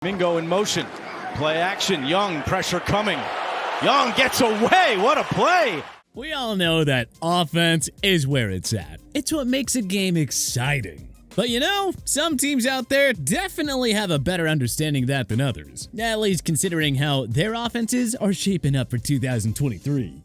Mingo in motion. Play action. Young, pressure coming. Young gets away. What a play. We all know that offense is where it's at. It's what makes a game exciting. But you know, some teams out there definitely have a better understanding of that than others. At least considering how their offenses are shaping up for 2023.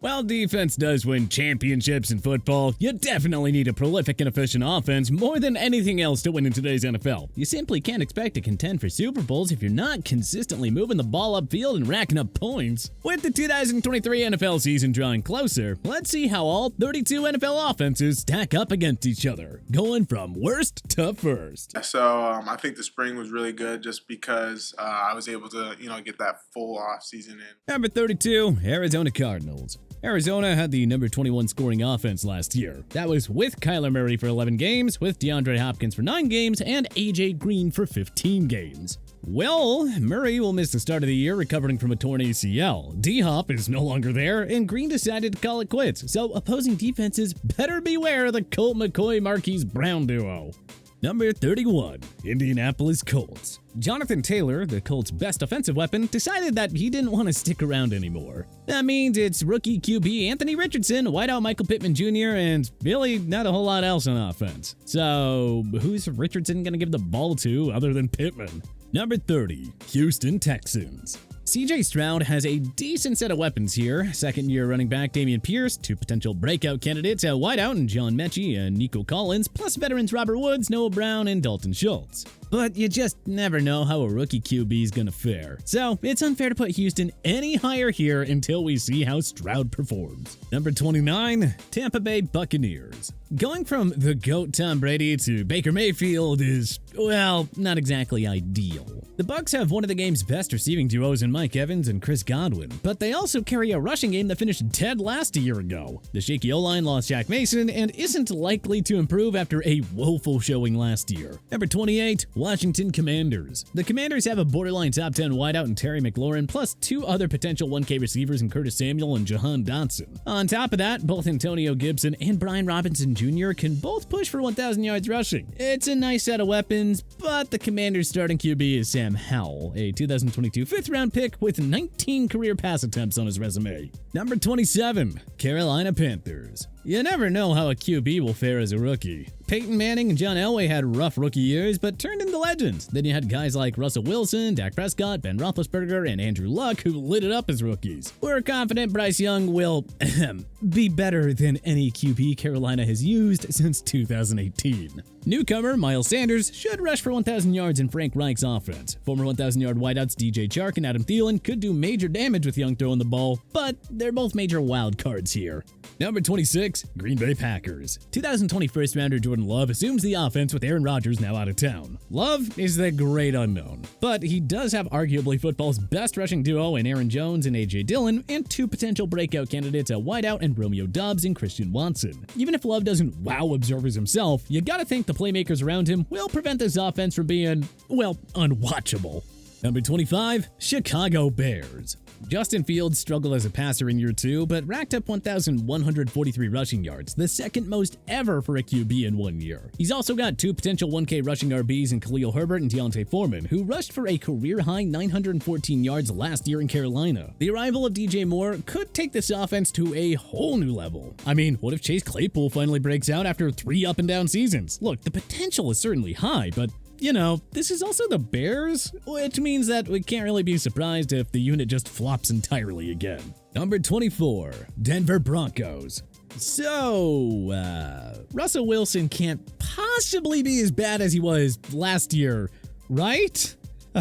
While defense does win championships in football, you definitely need a prolific and efficient offense more than anything else to win in today's NFL. You simply can't expect to contend for Super Bowls if you're not consistently moving the ball upfield and racking up points. With the 2023 NFL season drawing closer, let's see how all 32 NFL offenses stack up against each other, going from worst to first. So I think the spring was really good just because I was able to, get that full off season in. Number 32, Arizona Cardinals. Arizona had the number 21 scoring offense last year. That was with Kyler Murray for 11 games, with DeAndre Hopkins for 9 games, and A.J. Green for 15 games. Well, Murray will miss the start of the year recovering from a torn ACL. D-Hop is no longer there, and Green decided to call it quits, so opposing defenses better beware of the Colt McCoy-Marquise Brown duo. Number 31, Indianapolis Colts. Jonathan Taylor, the Colts' best offensive weapon, decided that he didn't want to stick around anymore. That means it's rookie QB Anthony Richardson, wideout Michael Pittman Jr., and really not a whole lot else on offense. So, who's Richardson going to give the ball to other than Pittman? Number 30, Houston Texans. CJ Stroud has a decent set of weapons here. Second-year running back Dameon Pierce, 2 potential breakout candidates at wideout and John Mechie and Nico Collins, plus veterans Robert Woods, Noah Brown, and Dalton Schultz. But you just never know how a rookie QB is gonna fare. So it's unfair to put Houston any higher here until we see how Stroud performs. Number 29, Tampa Bay Buccaneers. Going from the GOAT Tom Brady to Baker Mayfield is, well, not exactly ideal. The Bucs have one of the game's best receiving duos in Mike Evans and Chris Godwin, but they also carry a rushing game that finished dead last a year ago. The shaky O-line lost Jack Mason and isn't likely to improve after a woeful showing last year. Number 28, Washington Commanders. The Commanders have a borderline top 10 wideout in Terry McLaurin, plus 2 other potential 1K receivers in Curtis Samuel and Jahan Dotson. On top of that, both Antonio Gibson and Brian Robinson Jr. can both push for 1,000 yards rushing. It's a nice set of weapons, but the Commanders' starting QB is Sam Howell, a 2022 fifth-round pick with 19 career pass attempts on his resume. Number 27, Carolina Panthers. You never know how a QB will fare as a rookie. Peyton Manning and John Elway had rough rookie years, but turned into legends. Then you had guys like Russell Wilson, Dak Prescott, Ben Roethlisberger, and Andrew Luck who lit it up as rookies. We're confident Bryce Young will be better than any QB Carolina has used since 2018. Newcomer Miles Sanders should rush for 1,000 yards in Frank Reich's offense. Former 1,000-yard wideouts DJ Chark and Adam Thielen could do major damage with Young throwing the ball, but they're both major wild cards here. Number 26, Green Bay Packers. 2020 first-rounder Jordan Love assumes the offense with Aaron Rodgers now out of town. Love is the great unknown, but he does have arguably football's best rushing duo in Aaron Jones and A.J. Dillon, and 2 potential breakout candidates at wideout and Romeo Doubs and Christian Watson. Even if Love doesn't wow observers himself, you gotta think the playmakers around him will prevent this offense from being, well, unwatchable. Number 25, Chicago Bears. Justin Fields struggled as a passer in year 2, but racked up 1,143 rushing yards, the second most ever for a QB in 1 year. He's also got 2 potential 1K rushing RBs in Khalil Herbert and Deontay Foreman, who rushed for a career-high 914 yards last year in Carolina. The arrival of DJ Moore could take this offense to a whole new level. I mean, what if Chase Claypool finally breaks out after 3 up-and-down seasons? Look, the potential is certainly high, but you know, this is also the Bears, which means that we can't really be surprised if the unit just flops entirely again. Number 24, Denver Broncos. So, Russell Wilson can't possibly be as bad as he was last year, right?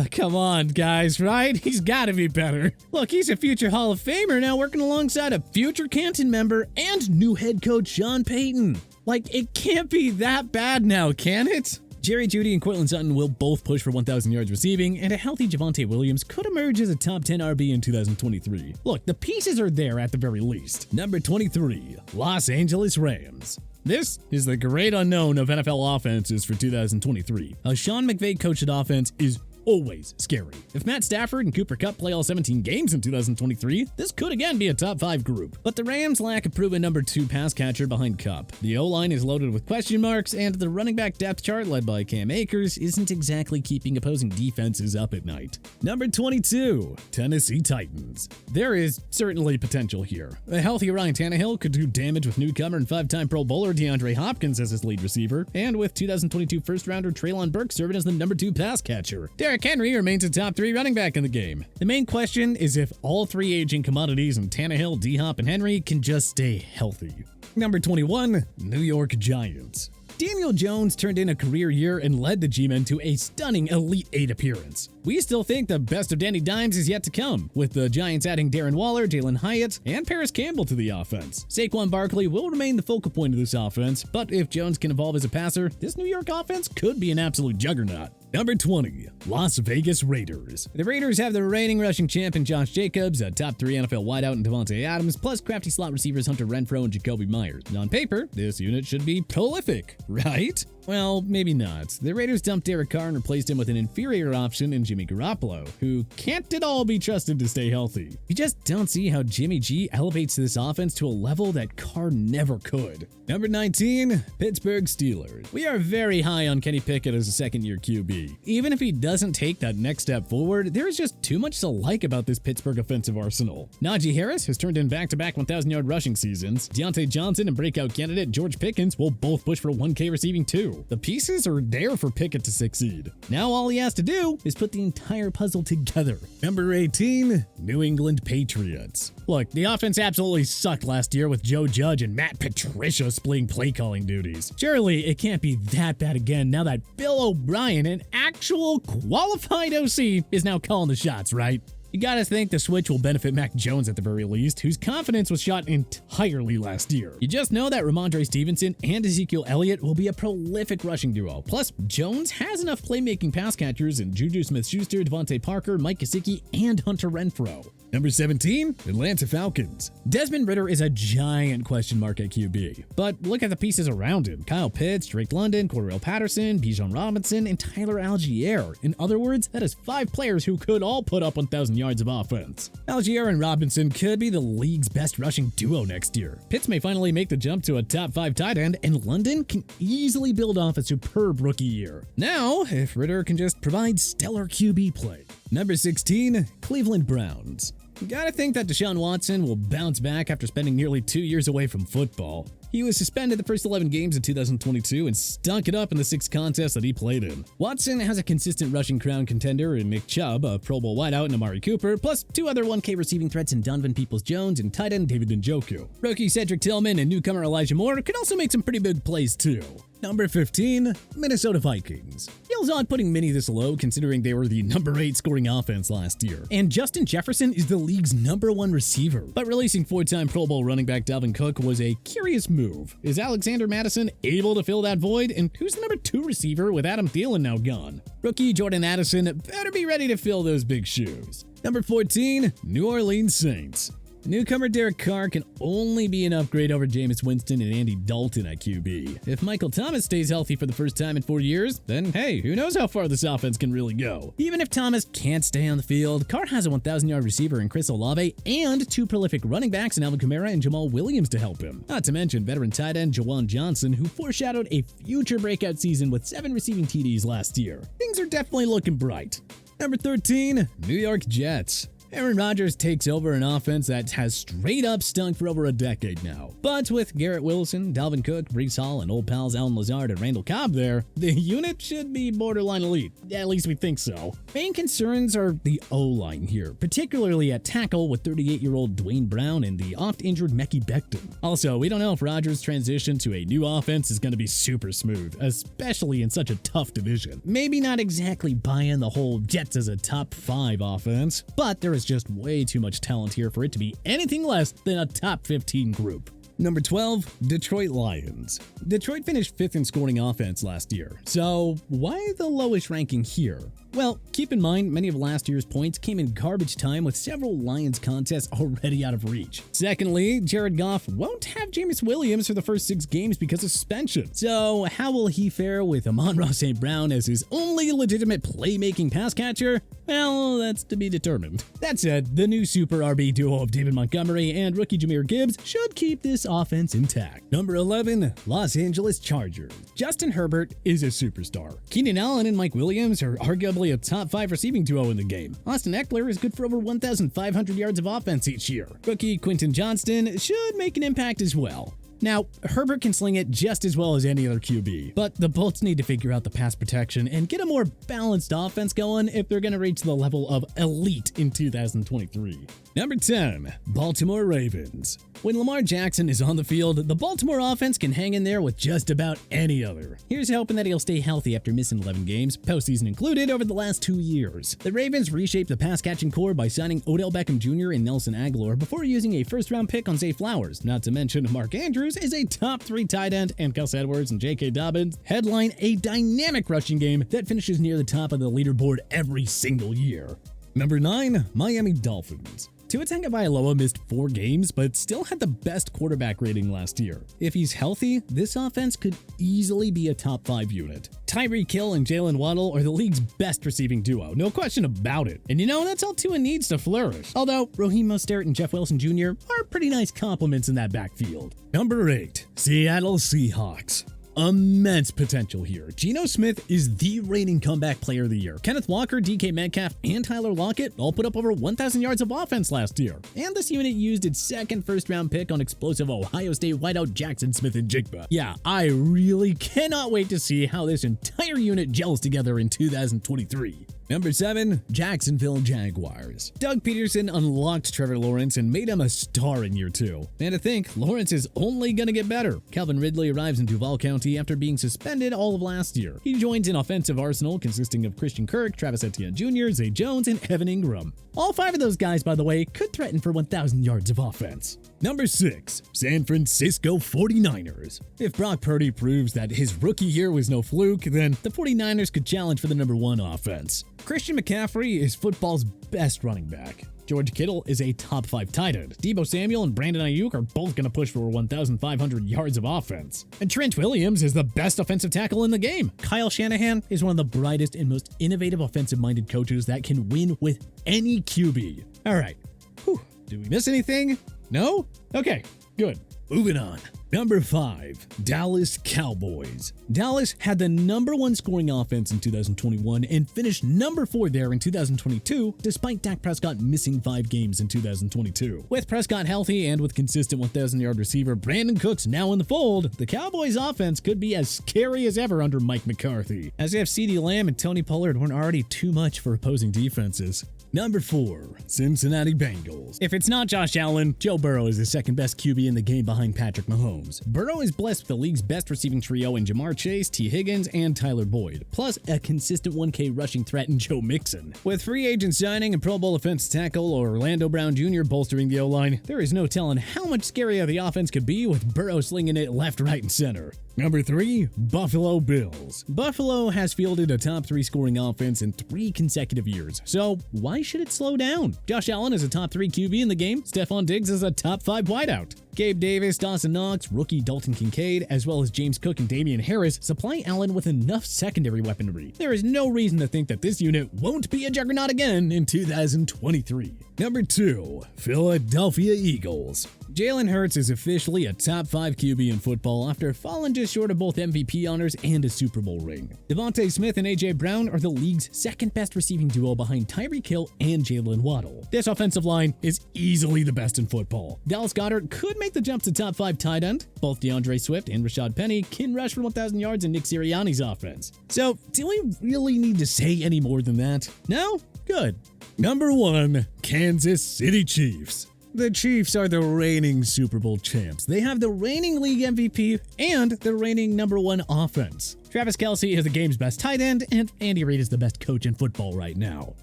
Come on, guys, right? He's gotta be better. Look, he's a future Hall of Famer now working alongside a future Canton member and new head coach Sean Payton. Like, it can't be that bad now, can it? Jerry Jeudy and Courtland Sutton will both push for 1,000 yards receiving, and a healthy Javonte Williams could emerge as a top 10 RB in 2023. Look, the pieces are there at the very least. Number 23, Los Angeles Rams. This is the great unknown of NFL offenses for 2023. A Sean McVay coached offense is always scary. If Matt Stafford and Cooper Kupp play all 17 games in 2023, this could again be a top 5 group. But the Rams lack a proven number 2 pass catcher behind Kupp. The O-line is loaded with question marks, and the running back depth chart led by Cam Akers isn't exactly keeping opposing defenses up at night. Number 22, Tennessee Titans. There is certainly potential here. A healthy Ryan Tannehill could do damage with newcomer and 5-time Pro Bowler DeAndre Hopkins as his lead receiver, and with 2022 first-rounder Treylon Burks serving as the number 2 pass catcher. Derrick Henry remains a top 3 running back in the game. The main question is if all 3 aging commodities in Tannehill, D-Hop, and Henry can just stay healthy. Number 21, New York Giants. Daniel Jones turned in a career year and led the G-Men to a stunning Elite 8 appearance. We still think the best of Danny Dimes is yet to come, with the Giants adding Darren Waller, Jalen Hyatt, and Paris Campbell to the offense. Saquon Barkley will remain the focal point of this offense, but if Jones can evolve as a passer, this New York offense could be an absolute juggernaut. Number 20, Las Vegas Raiders. The Raiders have the reigning rushing champ in Josh Jacobs, a top 3 NFL wideout in Devontae Adams, plus crafty slot receivers Hunter Renfrow and Jacoby Myers. On paper, this unit should be prolific, right? Well, maybe not. The Raiders dumped Derek Carr and replaced him with an inferior option in Jimmy Garoppolo, who can't at all be trusted to stay healthy. You just don't see how Jimmy G elevates this offense to a level that Carr never could. Number 19, Pittsburgh Steelers. We are very high on Kenny Pickett as a second-year QB. Even if he doesn't take that next step forward, there is just too much to like about this Pittsburgh offensive arsenal. Najee Harris has turned in back-to-back 1,000-yard rushing seasons. Deontay Johnson and breakout candidate George Pickens will both push for 1K receiving too. The pieces are there for Pickett to succeed. Now all he has to do is put the entire puzzle together. Number 18, New England Patriots. Look, the offense absolutely sucked last year with Joe Judge and Matt Patricia splitting play calling duties. Surely it can't be that bad again now that Bill O'Brien, an actual qualified OC, is now calling the shots, right? You gotta think the switch will benefit Mac Jones at the very least, whose confidence was shot entirely last year. You just know that Ramondre Stevenson and Ezekiel Elliott will be a prolific rushing duo. Plus, Jones has enough playmaking pass catchers in Juju Smith-Schuster, Devontae Parker, Mike Gesicki, and Hunter Renfrow. Number 17, Atlanta Falcons. Desmond Ridder is a giant question mark at QB, but look at the pieces around him. Kyle Pitts, Drake London, Cordell Patterson, Bijan Robinson, and Tyler Algier. In other words, that is 5 players who could all put up 1,000 yards of offense. Algier and Robinson could be the league's best rushing duo next year. Pitts may finally make the jump to a top 5 tight end, and London can easily build off a superb rookie year. Now, if Ridder can just provide stellar QB play. Number 16, Cleveland Browns. You gotta think that Deshaun Watson will bounce back after spending nearly 2 years away from football. He was suspended the first 11 games of 2022 and stunk it up in the 6 contests that he played in. Watson has a consistent rushing crown contender in Nick Chubb, a Pro Bowl wideout in Amari Cooper, plus 2 other 1K receiving threats in Donovan Peoples-Jones and tight end David Njoku. Rookie Cedric Tillman and newcomer Elijah Moore could also make some pretty big plays too. Number 15, Minnesota Vikings. Feels odd putting Minnie this low considering they were the number 8 scoring offense last year. And Justin Jefferson is the league's number 1 receiver. But releasing 4-time Pro Bowl running back Dalvin Cook was a curious move. Is Alexander Mattison able to fill that void? And who's the number 2 receiver with Adam Thielen now gone? Rookie Jordan Addison better be ready to fill those big shoes. Number 14, New Orleans Saints. Newcomer Derek Carr can only be an upgrade over Jameis Winston and Andy Dalton at QB. If Michael Thomas stays healthy for the first time in 4 years, then hey, who knows how far this offense can really go. Even if Thomas can't stay on the field, Carr has a 1,000-yard receiver in Chris Olave and 2 prolific running backs in Alvin Kamara and Jamal Williams to help him. Not to mention veteran tight end Jawan Johnson, who foreshadowed a future breakout season with 7 receiving TDs last year. Things are definitely looking bright. Number 13, New York Jets. Aaron Rodgers takes over an offense that has straight up stunk for over a decade now. But with Garrett Wilson, Dalvin Cook, Breece Hall, and old pals Alan Lazard and Randall Cobb there, the unit should be borderline elite. At least we think so. Main concerns are the O-line here, particularly at tackle with 38-year-old Dwayne Brown and the oft-injured Mekhi Becton. Also, we don't know if Rodgers' transition to a new offense is going to be super smooth, especially in such a tough division. Maybe not exactly buying the whole Jets as a top 5 offense, but there is just way too much talent here for it to be anything less than a top 15 group. Number 12, Detroit Lions. Detroit finished 5th in scoring offense last year, so why the lowest ranking here? Well, keep in mind many of last year's points came in garbage time with several Lions contests already out of reach. Secondly, Jared Goff won't have Jameis Williams for the first 6 games because of suspension. So how will he fare with Amon-Ra St. Brown as his only legitimate playmaking pass catcher? Well, that's to be determined. That said, the new super RB duo of David Montgomery and rookie Jahmyr Gibbs should keep this offense intact. Number 11, Los Angeles Chargers. Justin Herbert is a superstar. Keenan Allen and Mike Williams are arguably a top 5 receiving duo in the game. Austin Eckler is good for over 1,500 yards of offense each year. Rookie Quentin Johnston should make an impact as well. Now, Herbert can sling it just as well as any other QB, but the Bolts need to figure out the pass protection and get a more balanced offense going if they're going to reach the level of elite in 2023. Number 10, Baltimore Ravens. When Lamar Jackson is on the field, the Baltimore offense can hang in there with just about any other. Here's hoping that he'll stay healthy after missing 11 games, postseason included, over the last 2 years. The Ravens reshaped the pass-catching core by signing Odell Beckham Jr. and Nelson Aguilar before using a first-round pick on Zay Flowers, not to mention Mark Andrews is a top 3 tight end, and Gus Edwards and J.K. Dobbins headline a dynamic rushing game that finishes near the top of the leaderboard every single year. Number 9, Miami Dolphins. Tua Tagovailoa missed 4 games, but still had the best quarterback rating last year. If he's healthy, this offense could easily be a top 5 unit. Tyreek Hill and Jalen Waddle are the league's best receiving duo, no question about it. And that's all Tua needs to flourish. Although Raheem Mostert and Jeff Wilson Jr. are pretty nice compliments in that backfield. Number 8, Seattle Seahawks. Immense potential here. Geno Smith is the reigning comeback player of the year. Kenneth Walker, DK Metcalf, and Tyler Lockett all put up over 1,000 yards of offense last year. And this unit used its second first-round pick on explosive Ohio State wideout Jackson Smith-Njigba. Yeah, I really cannot wait to see how this entire unit gels together in 2023. Number 7, Jacksonville Jaguars. Doug Peterson unlocked Trevor Lawrence and made him a star in year 2. And to think, Lawrence is only gonna get better. Calvin Ridley arrives in Duval County after being suspended all of last year. He joins an offensive arsenal consisting of Christian Kirk, Travis Etienne Jr., Zay Jones, and Evan Ingram. All 5 of those guys, by the way, could threaten for 1,000 yards of offense. Number 6, San Francisco 49ers. If Brock Purdy proves that his rookie year was no fluke, then the 49ers could challenge for the number 1 offense. Christian McCaffrey is football's best running back. George Kittle is a top 5 tight end. Deebo Samuel and Brandon Ayuk are both going to push for 1,500 yards of offense. And Trent Williams is the best offensive tackle in the game. Kyle Shanahan is one of the brightest and most innovative offensive-minded coaches that can win with any QB. All right. Whew. Did we miss anything? No? Okay, good. Moving on. Number 5, Dallas Cowboys. Dallas had the number 1 scoring offense in 2021 and finished number 4 there in 2022, despite Dak Prescott missing 5 games in 2022. With Prescott healthy and with consistent 1,000-yard receiver Brandon Cooks now in the fold, the Cowboys offense could be as scary as ever under Mike McCarthy, as if CeeDee Lamb and Tony Pollard weren't already too much for opposing defenses. Number 4, Cincinnati Bengals. If it's not Josh Allen, Joe Burrow is the second best QB in the game behind Patrick Mahomes. Burrow is blessed with the league's best receiving trio in Jamar Chase, T. Higgins, and Tyler Boyd, plus a consistent 1K rushing threat in Joe Mixon. With free agent signing and Pro Bowl offensive tackle Orlando Brown Jr. bolstering the O-line, there is no telling how much scarier the offense could be with Burrow slinging it left, right, and center. Number 3, Buffalo Bills. Buffalo has fielded a top 3 scoring offense in 3 consecutive years, so why should it slow down? Josh Allen is a top 3 QB in the game. Stephon Diggs is a top 5 wideout. Gabe Davis, Dawson Knox, rookie Dalton Kincaid, as well as James Cook and Damian Harris supply Allen with enough secondary weaponry. There is no reason to think that this unit won't be a juggernaut again in 2023. Number 2, Philadelphia Eagles. Jalen Hurts is officially a top 5 QB in football after falling just short of both MVP honors and a Super Bowl ring. Devontae Smith and A.J. Brown are the league's second best receiving duo behind Tyreek Hill and Jalen Waddle. This offensive line is easily the best in football. Dallas Goedert could make the jump to top 5 tight end. Both DeAndre Swift and Rashad Penny can rush for 1,000 yards in Nick Sirianni's offense. So, do we really need to say any more than that? No? Good. Number 1, Kansas City Chiefs. The Chiefs are the reigning Super Bowl champs. They have the reigning league MVP and the reigning number 1 offense. Travis Kelce is the game's best tight end, and Andy Reid is the best coach in football right now.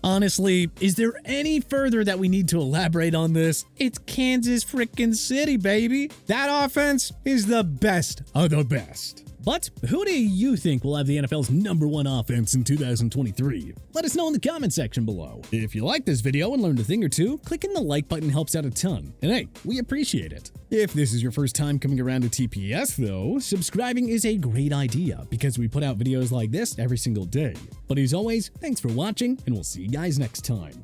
Honestly, is there any further that we need to elaborate on this? It's Kansas frickin' City, baby. That offense is the best of the best. But who do you think will have the NFL's #1 offense in 2023? Let us know in the comment section below. If you like this video and learned a thing or two, clicking the like button helps out a ton. And hey, we appreciate it. If this is your first time coming around to TPS though, subscribing is a great idea because we put out videos like this every single day. But as always, thanks for watching and we'll see you guys next time.